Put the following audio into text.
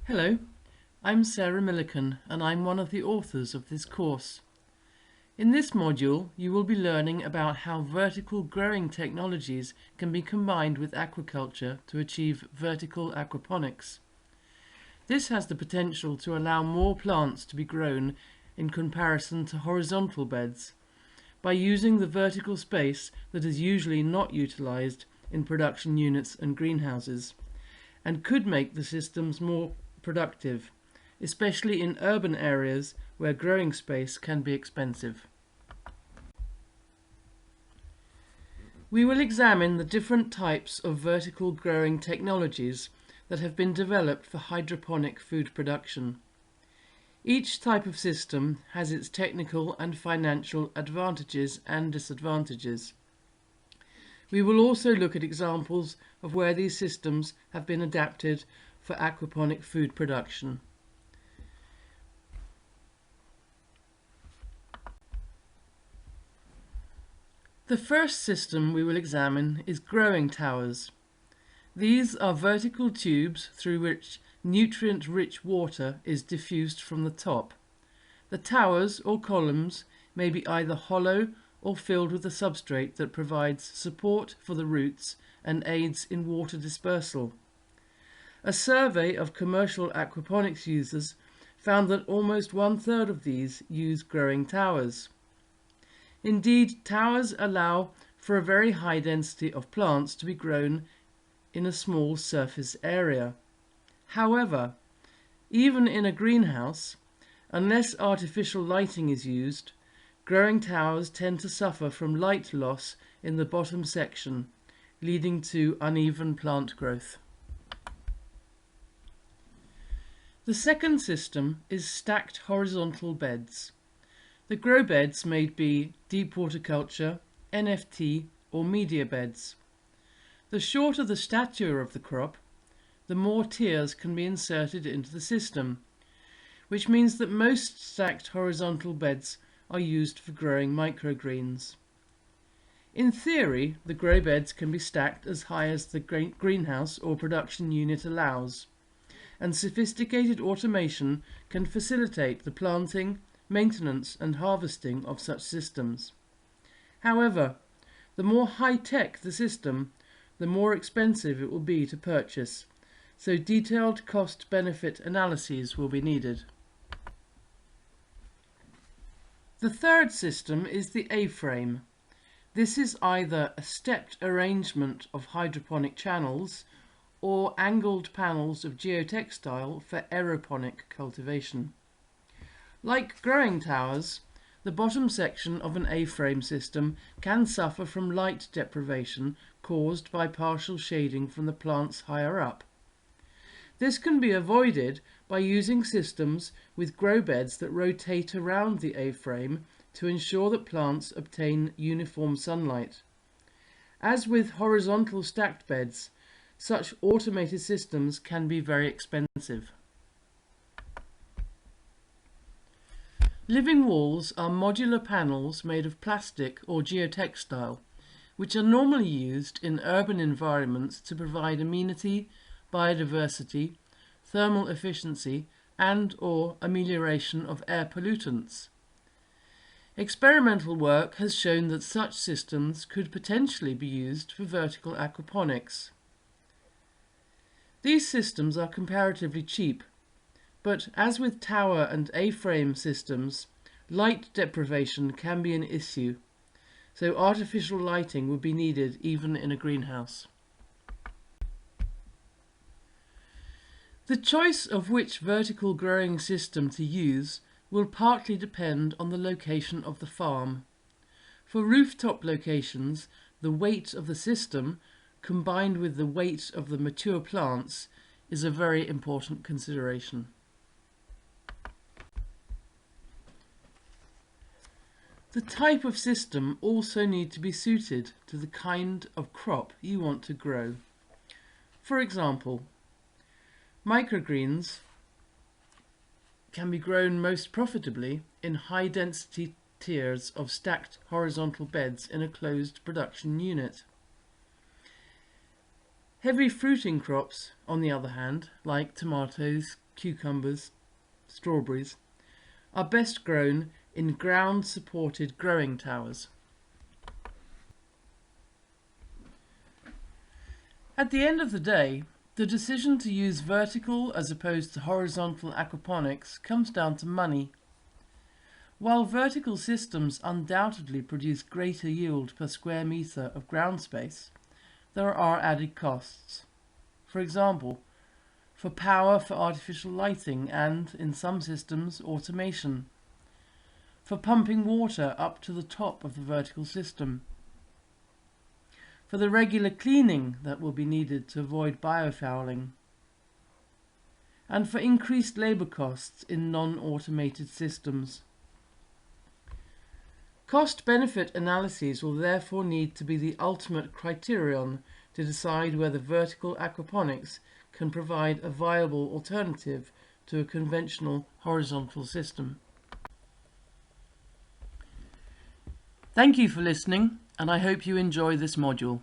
Hello, I'm Sarah Millican and I'm one of the authors of this course. In this module you will be learning about how vertical growing technologies can be combined with aquaculture to achieve vertical aquaponics. This has the potential to allow more plants to be grown in comparison to horizontal beds by using the vertical space that is usually not utilised in production units and greenhouses, and could make the systems more productive, especially in urban areas where growing space can be expensive. We will examine the different types of vertical growing technologies that have been developed for hydroponic food production. Each type of system has its technical and financial advantages and disadvantages. We will also look at examples of where these systems have been adapted for aquaponic food production. The first system we will examine is growing towers. These are vertical tubes through which nutrient-rich water is diffused from the top. The towers or columns may be either hollow or filled with a substrate that provides support for the roots and aids in water dispersal. A survey of commercial aquaponics users found that almost 1/3 of these use growing towers. Indeed, towers allow for a very high density of plants to be grown in a small surface area. However, even in a greenhouse, unless artificial lighting is used, growing towers tend to suffer from light loss in the bottom section, leading to uneven plant growth. The second system is stacked horizontal beds. The grow beds may be deep water culture, NFT or media beds. The shorter the stature of the crop, the more tiers can be inserted into the system, which means that most stacked horizontal beds are used for growing microgreens. In theory, the grow beds can be stacked as high as the greenhouse or production unit allows, and sophisticated automation can facilitate the planting, maintenance and harvesting of such systems. However, the more high-tech the system, the more expensive it will be to purchase, so detailed cost-benefit analyses will be needed. The third system is the A-frame. This is either a stepped arrangement of hydroponic channels or angled panels of geotextile for aeroponic cultivation. Like growing towers, the bottom section of an A-frame system can suffer from light deprivation caused by partial shading from the plants higher up. This can be avoided by using systems with grow beds that rotate around the A-frame to ensure that plants obtain uniform sunlight. As with horizontal stacked beds, such automated systems can be very expensive. Living walls are modular panels made of plastic or geotextile, which are normally used in urban environments to provide amenity, biodiversity, thermal efficiency and/or amelioration of air pollutants. Experimental work has shown that such systems could potentially be used for vertical aquaponics. These systems are comparatively cheap, but as with tower and A-frame systems, light deprivation can be an issue, so artificial lighting would be needed even in a greenhouse. The choice of which vertical growing system to use will partly depend on the location of the farm. For rooftop locations, the weight of the system combined with the weight of the mature plants is a very important consideration. The type of system also needs to be suited to the kind of crop you want to grow. For example, microgreens can be grown most profitably in high-density tiers of stacked horizontal beds in a closed production unit. Heavy fruiting crops, on the other hand, like tomatoes, cucumbers, strawberries, are best grown in ground-supported growing towers. At the end of the day, the decision to use vertical as opposed to horizontal aquaponics comes down to money. While vertical systems undoubtedly produce greater yield per square metre of ground space, there are added costs. For example, for power for artificial lighting and, in some systems, automation. For pumping water up to the top of the vertical system. For the regular cleaning that will be needed to avoid biofouling. And for increased labour costs in non-automated systems. Cost-benefit analyses will therefore need to be the ultimate criterion to decide whether vertical aquaponics can provide a viable alternative to a conventional horizontal system. Thank you for listening, and I hope you enjoy this module.